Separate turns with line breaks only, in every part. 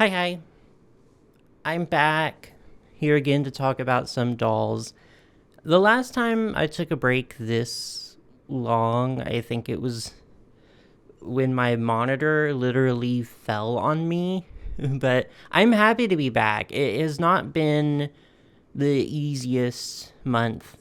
Hi. I'm back here again to talk about some dolls. The last time I took a break this long, I think it was when my monitor literally fell on me. But I'm happy to be back. It has not been the easiest month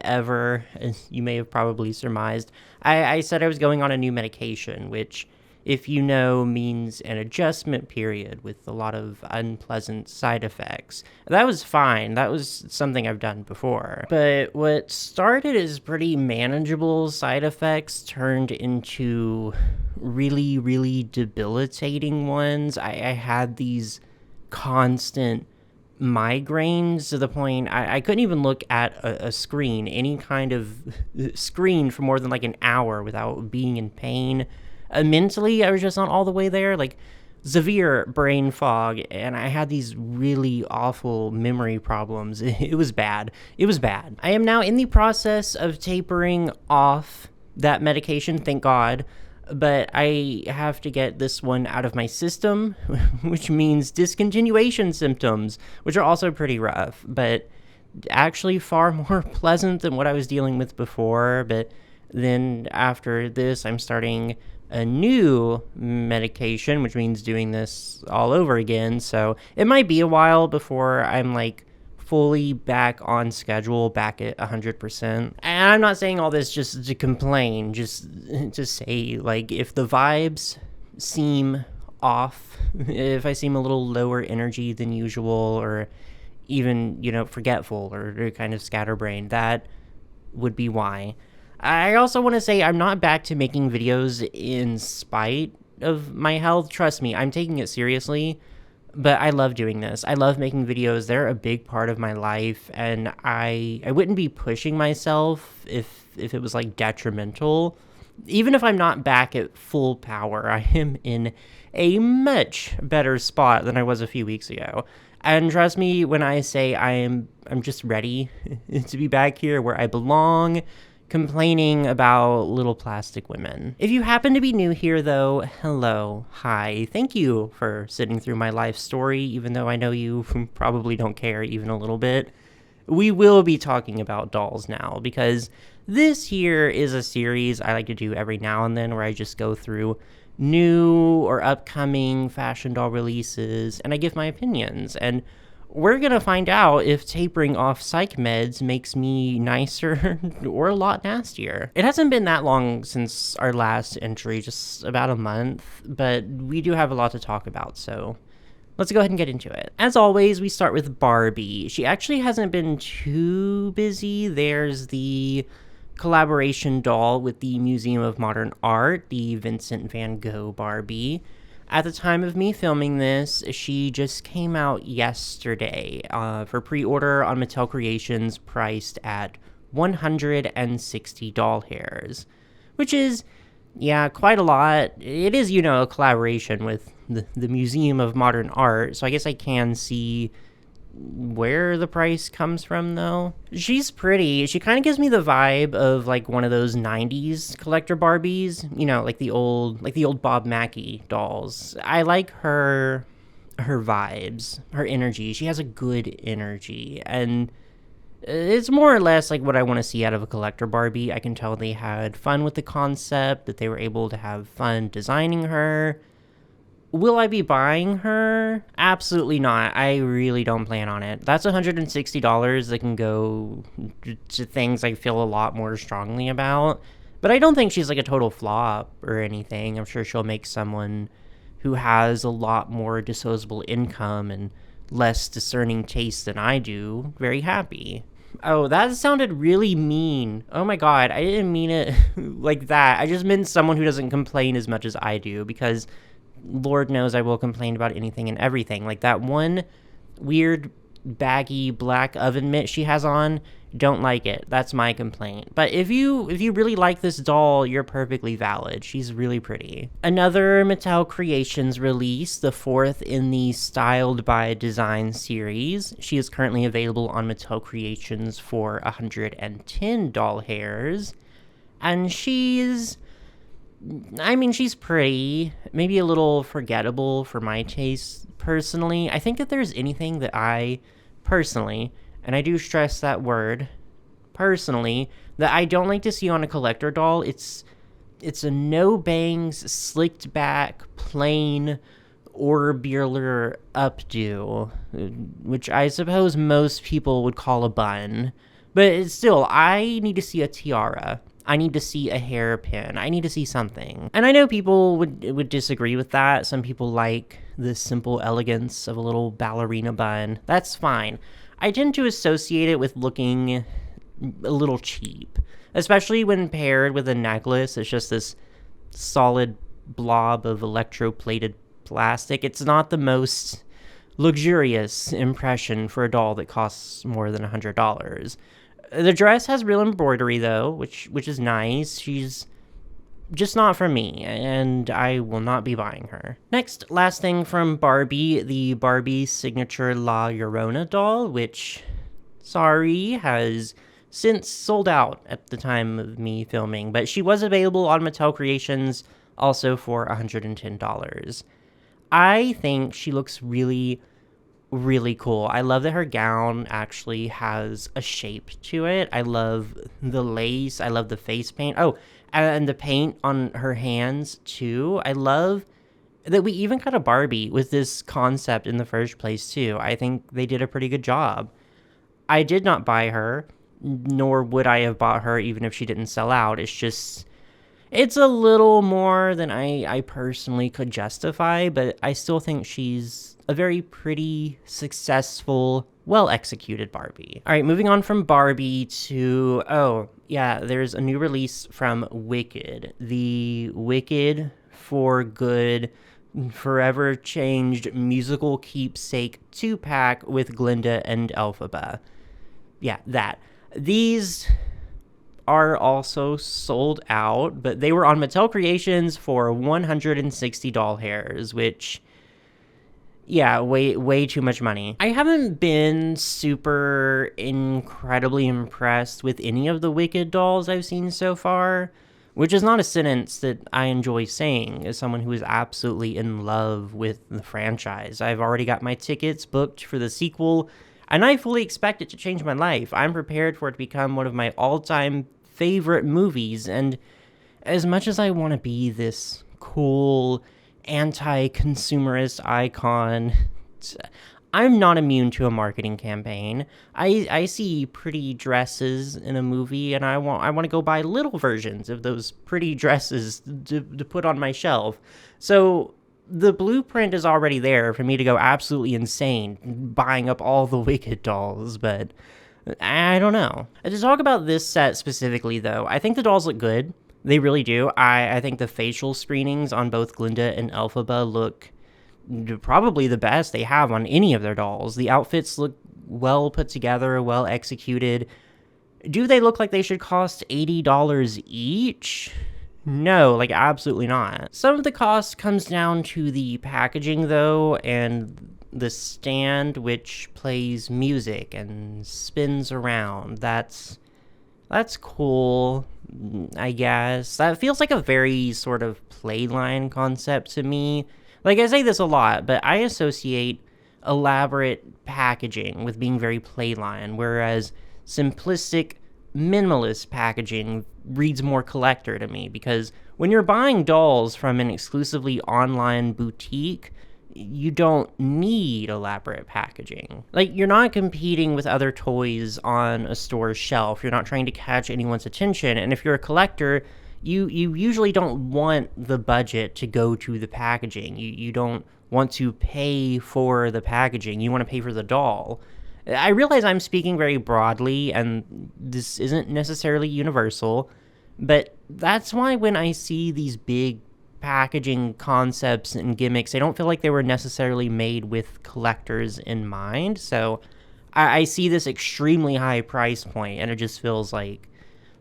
ever, as you may have probably surmised. I said I was going on a new medication, which, if you know, means an adjustment period with a lot of unpleasant side effects. That was fine. That was something I've done before. But what started as pretty manageable side effects turned into really, really debilitating ones. I had these constant migraines to the point I couldn't even look at a screen, any kind of screen, for more than like an hour without being in pain. Mentally, I was just not all the way there. Like, severe brain fog, and I had these really awful memory problems. It was bad. It was bad. I am now in the process of tapering off that medication, thank God, but I have to get this one out of my system, which means discontinuation symptoms, which are also pretty rough, but actually far more pleasant than what I was dealing with before. But then after this, I'm starting a new medication, which means doing this all over again. So it might be a while before I'm like fully back on schedule, back at 100%. And I'm not saying all this just to complain, just to say, like, if the vibes seem off, if I seem a little lower energy than usual, or even, forgetful or kind of scatterbrained, that would be why. I also want to say I'm not back to making videos in spite of my health. Trust me, I'm taking it seriously, but I love doing this. I love making videos. They're a big part of my life, and I wouldn't be pushing myself if it was like detrimental. Even if I'm not back at full power, I am in a much better spot than I was a few weeks ago. And trust me when I say I'm just ready to be back here where I belong, complaining about little plastic women. If you happen to be new here, though, hello, hi, thank you for sitting through my life story, even though I know you probably don't care even a little bit. We will be talking about dolls now, because this here is a series I like to do every now and then where I just go through new or upcoming fashion doll releases, and I give my opinions, and we're gonna find out if tapering off psych meds makes me nicer or a lot nastier. It hasn't been that long since our last entry, just about a month, but we do have a lot to talk about, so let's go ahead and get into it. As always, we start with Barbie. She actually hasn't been too busy. There's the collaboration doll with the Museum of Modern Art, the Vincent van Gogh Barbie. At the time of me filming this, she just came out yesterday for pre-order on Mattel Creations, priced at 160 doll hairs, which is, yeah, quite a lot. It is, a collaboration with the Museum of Modern Art, so I guess I can see where the price comes from, though. She's pretty. She kind of gives me the vibe of like one of those 90s collector Barbies, like the old Bob Mackie dolls. I like her vibes, her energy. She has a good energy, and it's more or less like what I want to see out of a collector Barbie. I can tell they had fun with the concept, that they were able to have fun designing her. Will I be buying her? Absolutely not. I really don't plan on it. That's $160 that can go to things I feel a lot more strongly about. But I don't think she's like a total flop or anything. I'm sure she'll make someone who has a lot more disposable income and less discerning taste than I do very happy. Oh, that sounded really mean. Oh my god, I didn't mean it like that. I just meant someone who doesn't complain as much as I do, because Lord knows I will complain about anything and everything. Like that one weird baggy black oven mitt she has on, don't like it. That's my complaint. But if you really like this doll, you're perfectly valid. She's really pretty. Another Mattel Creations release, the fourth in the Styled by Design series. She is currently available on Mattel Creations for 110 doll hairs, and she's I mean, she's pretty, maybe a little forgettable for my taste personally. I think that there's anything that I personally, and I do stress that word, personally, that I don't like to see on a collector doll. It's a no bangs, slicked back, plain orbular updo, which I suppose most people would call a bun. But it's still, I need to see a tiara. I need to see a hairpin. I need to see something. And I know people would disagree with that. Some people like the simple elegance of a little ballerina bun. That's fine. I tend to associate it with looking a little cheap, especially when paired with a necklace. It's just this solid blob of electroplated plastic. It's not the most luxurious impression for a doll that costs more than $100. The dress has real embroidery though, which is nice. She's just not for me, and I will not be buying her. Next, last thing from Barbie, the Barbie signature La Llorona doll, which, sorry, has since sold out at the time of me filming, but she was available on Mattel Creations also for $110. I think she looks really, really cool. I love that her gown actually has a shape to it. I love the lace. I love the face paint. Oh, and the paint on her hands too. I love that we even got a Barbie with this concept in the first place too. I think they did a pretty good job. I did not buy her, nor would I have bought her even if she didn't sell out. It's a little more than I personally could justify, but I still think she's a very pretty, successful, well-executed Barbie. All right, moving on from Barbie to, oh, yeah, there's a new release from Wicked. The Wicked for Good, forever changed musical keepsake 2-pack with Glinda and Elphaba. Yeah, that. These are also sold out, but they were on Mattel Creations for 160 doll hairs, which, yeah, way too much money. I haven't been super incredibly impressed with any of the Wicked dolls I've seen so far, which is not a sentence that I enjoy saying as someone who is absolutely in love with the franchise. I've already got my tickets booked for the sequel, and I fully expect it to change my life. I'm prepared for it to become one of my all-time favorite movies, and as much as I want to be this cool anti-consumerist icon, I'm not immune to a marketing campaign. I see pretty dresses in a movie, and I want to go buy little versions of those pretty dresses to put on my shelf. So the blueprint is already there for me to go absolutely insane buying up all the Wicked dolls, but I don't know. To talk about this set specifically, though, I think the dolls look good. They really do. I think the facial screenings on both Glinda and Elphaba look probably the best they have on any of their dolls. The outfits look well put together, well executed. Do they look like they should cost $80 each? No, like absolutely not. Some of the cost comes down to the packaging, though, and the stand, which plays music and spins around. That's cool, I guess. That feels like a very sort of playline concept to me. Like, I say this a lot, but I associate elaborate packaging with being very playline, whereas simplistic, minimalist packaging reads more collector to me, because when you're buying dolls from an exclusively online boutique, you don't need elaborate packaging. Like, you're not competing with other toys on a store's shelf. You're not trying to catch anyone's attention. And if you're a collector, you usually don't want the budget to go to the packaging. You don't want to pay for the packaging. You want to pay for the doll. I realize I'm speaking very broadly, and this isn't necessarily universal, but that's why when I see these big packaging concepts and gimmicks, I don't feel like they were necessarily made with collectors in mind. So I see this extremely high price point, and it just feels like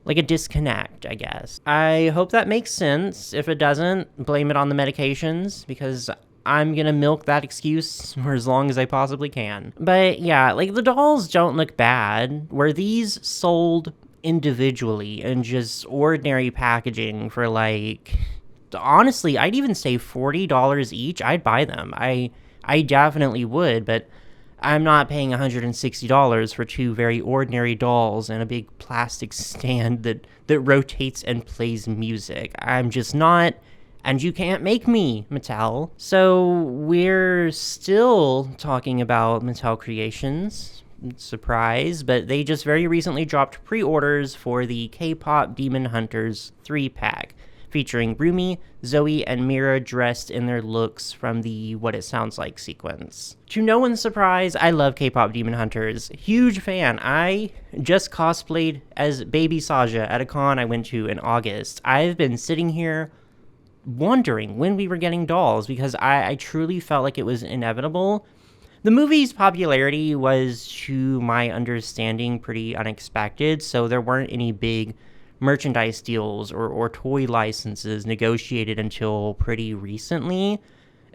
a disconnect, I guess. I hope that makes sense. If it doesn't, blame it on the medications, because I'm gonna milk that excuse for as long as I possibly can. But yeah, like, the dolls don't look bad. Were these sold individually in just ordinary packaging for like honestly, I'd even say $40 each. I'd buy them. I definitely would, but I'm not paying $160 for two very ordinary dolls and a big plastic stand that rotates and plays music. I'm just not, and you can't make me, Mattel. So we're still talking about Mattel Creations. Surprise, but they just very recently dropped pre-orders for the K-pop Demon Hunters 3-pack, featuring Rumi, Zoe, and Mira dressed in their looks from the What It Sounds Like sequence. To no one's surprise, I love K-pop Demon Hunters. Huge fan. I just cosplayed as Baby Sasha at a con I went to in August. I've been sitting here wondering when we were getting dolls because I truly felt like it was inevitable. The movie's popularity was, to my understanding, pretty unexpected, so there weren't any big merchandise deals or toy licenses negotiated until pretty recently.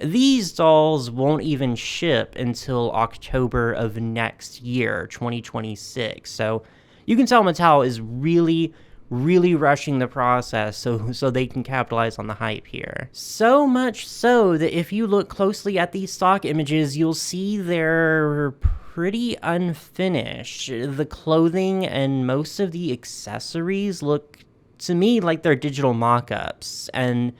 These dolls won't even ship until October of next year, 2026, so you can tell Mattel is really rushing the process so they can capitalize on the hype here. So much so that if you look closely at these stock images, you'll see they're pretty unfinished. The clothing and most of the accessories look to me like they're digital mock-ups, and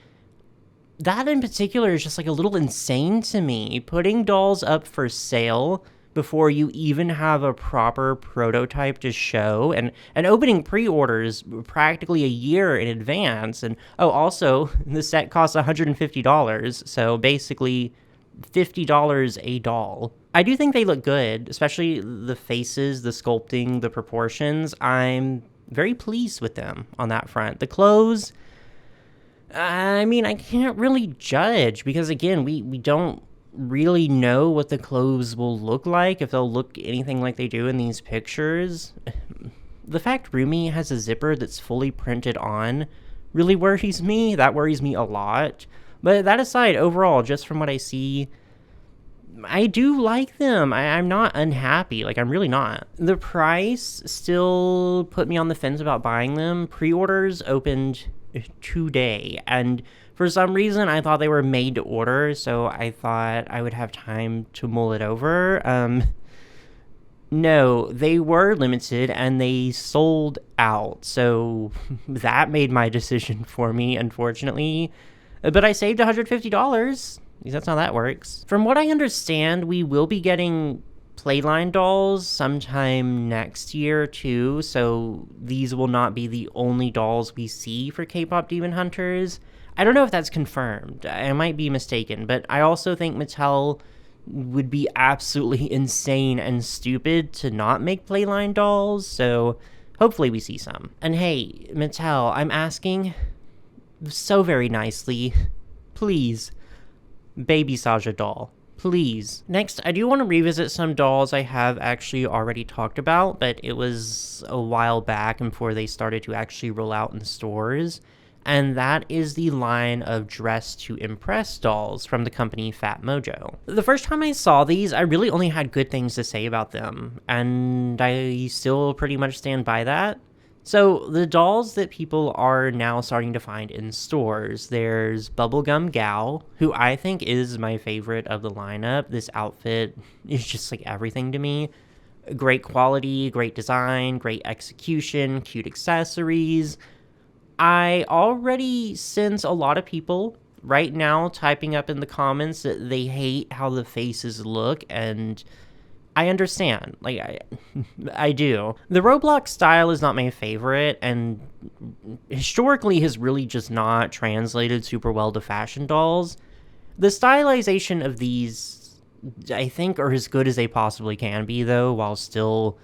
that in particular is just like a little insane to me. Putting dolls up for sale before you even have a proper prototype to show, and opening pre-orders practically a year in advance. And also, the set costs $150, so basically $50 a doll. I do think they look good, especially the faces, the sculpting, the proportions. I'm very pleased with them on that front. The clothes, I mean, I can't really judge because, again, we don't really know what the clothes will look like, if they'll look anything like they do in these pictures. The fact Rumi has a zipper that's fully printed on really worries me. That worries me a lot. But that aside, overall, just from what I see, I do like them. I'm not unhappy. Like, I'm really not. The price still put me on the fence about buying them. Pre-orders opened today, and for some reason I thought they were made to order, so I thought I would have time to mull it over. No, they were limited and they sold out, so that made my decision for me, unfortunately. But I saved $150, because that's how that works. From what I understand, we will be getting Playline dolls sometime next year too, so these will not be the only dolls we see for K-pop Demon Hunters. I don't know if that's confirmed. I might be mistaken, but I also think Mattel would be absolutely insane and stupid to not make Playline dolls, so hopefully we see some. And hey, Mattel, I'm asking so very nicely, please, Baby Sasha doll. Please. Next, I do want to revisit some dolls I have actually already talked about, but it was a while back before they started to actually roll out in stores. And that is the line of Dress to Impress dolls from the company Fat Mojo. The first time I saw these, I really only had good things to say about them, and I still pretty much stand by that. So, the dolls that people are now starting to find in stores, there's Bubblegum Gal, who I think is my favorite of the lineup. This outfit is just like everything to me. Great quality, great design, great execution, cute accessories. I already sense a lot of people right now typing up in the comments that they hate how the faces look, and I understand. Like, I do. The Roblox style is not my favorite, and historically has really just not translated super well to fashion dolls. The stylization of these, I think, are as good as they possibly can be, though, while still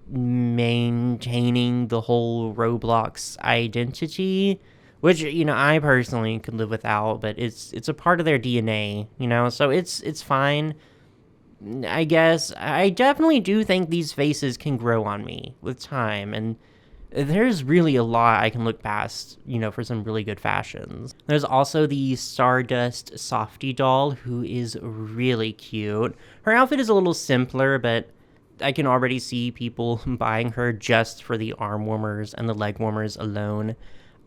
maintaining the whole Roblox identity, which, you know, I personally could live without, but it's a part of their DNA, you know, so it's fine. I guess I definitely do think these faces can grow on me with time, and there's really a lot I can look past, you know, for some really good fashions. There's also the Stardust Softie doll, who is really cute. Her outfit is a little simpler, but I can already see people buying her just for the arm warmers and the leg warmers alone.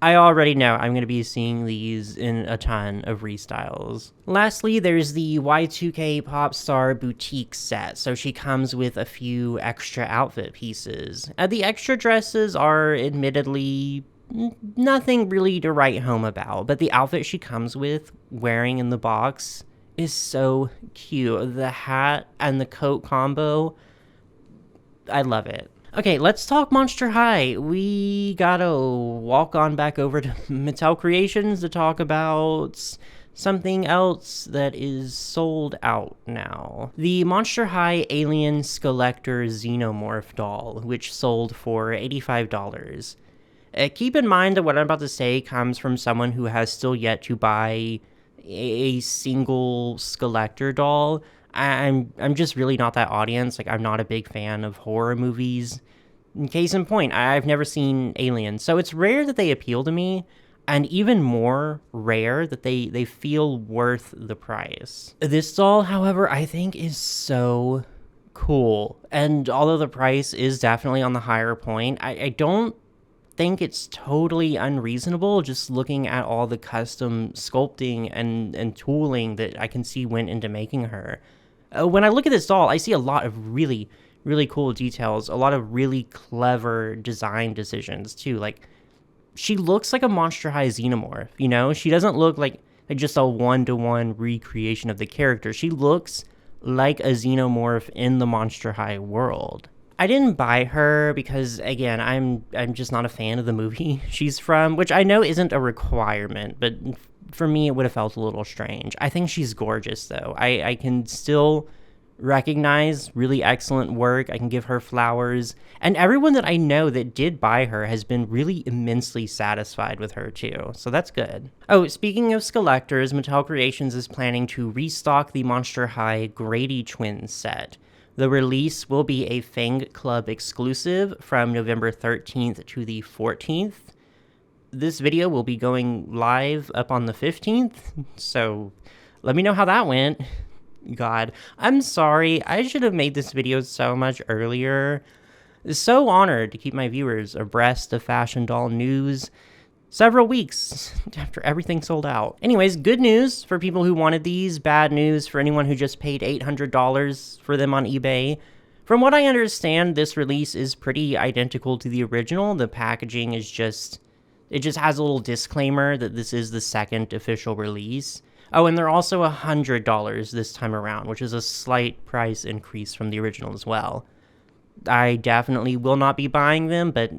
I already know I'm going to be seeing these in a ton of restyles. Lastly, there's the Y2K Pop Star Boutique set, so she comes with a few extra outfit pieces. The extra dresses are admittedly nothing really to write home about, but the outfit she comes with, wearing in the box, is so cute. The hat and the coat combo, I love it. Okay, let's talk Monster High. We gotta walk on back over to Mattel Creations to talk about something else that is sold out now. The Monster High Alien Skeletor Xenomorph doll, which sold for $85. Keep in mind that what I'm about to say comes from someone who has still yet to buy a single Skeletor doll. I'm just really not that audience. Like, I'm not a big fan of horror movies. Case in point, I've never seen Alien, so it's rare that they appeal to me, and even more rare that they feel worth the price. This doll, however, I think is so cool, and although the price is definitely on the higher point, I don't think it's totally unreasonable just looking at all the custom sculpting and tooling that I can see went into making her. When I look at this doll, I see a lot of really cool details, a lot of really clever design decisions too. Like, she looks like a Monster High Xenomorph, you know? She doesn't look like just a one-to-one recreation of the character. She looks like a Xenomorph in the Monster High world. I didn't buy her because, again, I'm just not a fan of the movie she's from, which I know isn't a requirement, but for me it would have felt a little strange. I think she's gorgeous, though. I can still recognize really excellent work. I can give her flowers, and everyone that I know that did buy her has been really immensely satisfied with her too, so that's good. Oh, speaking of Skelectors, Mattel Creations is planning to restock the Monster High Grady Twins set. The release will be a Fang Club exclusive from November 13th to the 14th. This video will be going live up on the 15th, so let me know how that went. God, I'm sorry. I should have made this video so much earlier. So honored to keep my viewers abreast of fashion doll news several weeks after everything sold out. Anyways, good news for people who wanted these, bad news for anyone who just paid $800 for them on eBay. From what I understand, this release is pretty identical to the original. The packaging is it just has a little disclaimer that this is the second official release. Oh, and they're also $100 this time around, which is a slight price increase from the original as well. I definitely will not be buying them, but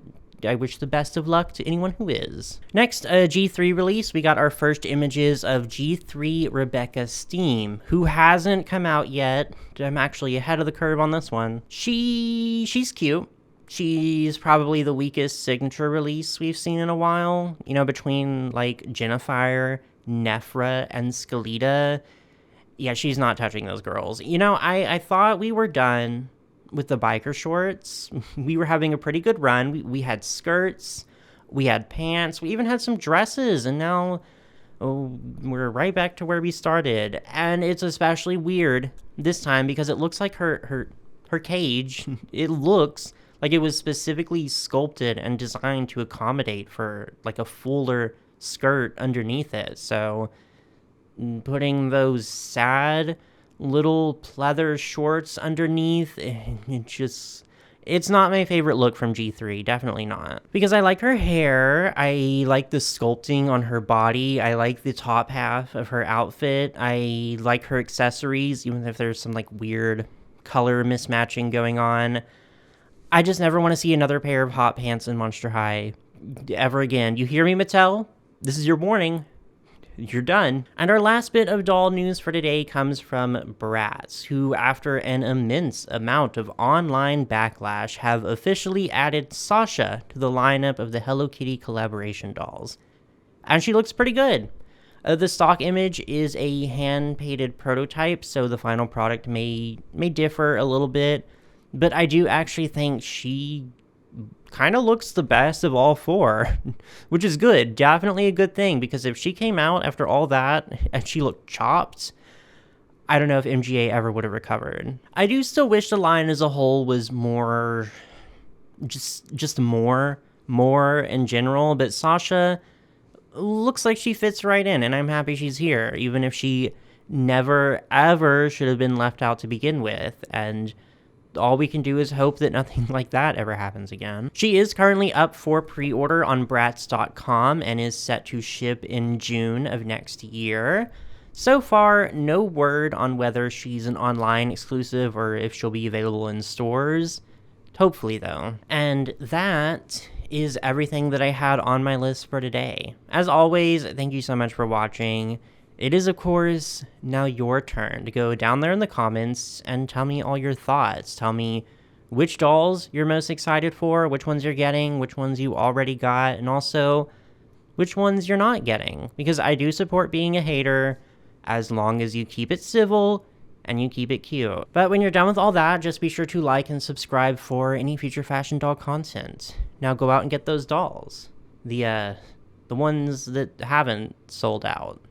I wish the best of luck to anyone who is. Next, a G3 release. We got our first images of G3 Robecca Steam, who hasn't come out yet. I'm actually ahead of the curve on this one. She's cute. She's probably the weakest signature release we've seen in a while. You know, between like Jennifer, Nephra, and Skeleta. Yeah, she's not touching those girls. You know, I thought we were done with the biker shorts. We were having a pretty good run. We had skirts, we had pants, we even had some dresses, and now we're right back to where we started. And it's especially weird this time because it looks like her cage, it looks like it was specifically sculpted and designed to accommodate for like a fuller skirt underneath it. So putting those sad little pleather shorts underneath, it's not my favorite look from G3, definitely not. Because I like her hair, I like the sculpting on her body, I like the top half of her outfit, I like her accessories, even if there's some like weird color mismatching going on. I just never want to see another pair of hot pants in Monster High ever again. You hear me, Mattel? This is your warning. You're done. And our last bit of doll news for today comes from Bratz, who, after an immense amount of online backlash, have officially added Sasha to the lineup of the Hello Kitty collaboration dolls. And she looks pretty good. The stock image is a hand-painted prototype, so the final product may differ a little bit, but I do actually think she kind of looks the best of all four, which is good. Definitely a good thing, because if she came out after all that and she looked chopped, I don't know if MGA ever would have recovered. I do still wish the line as a whole was more, just more in general, but Sasha, looks like she fits right in, and I'm happy she's here, even if she never, ever should have been left out to begin with, and all we can do is hope that nothing like that ever happens again. She is currently up for pre-order on Bratz.com and is set to ship in June of next year. So far, no word on whether she's an online exclusive or if she'll be available in stores. Hopefully, though. And that is everything that I had on my list for today. As always, thank you so much for watching. It is, of course, now your turn to go down there in the comments and tell me all your thoughts. Tell me which dolls you're most excited for, which ones you're getting, which ones you already got, and also which ones you're not getting. Because I do support being a hater as long as you keep it civil and you keep it cute. But when you're done with all that, just be sure to like and subscribe for any future fashion doll content. Now go out and get those dolls. The ones that haven't sold out.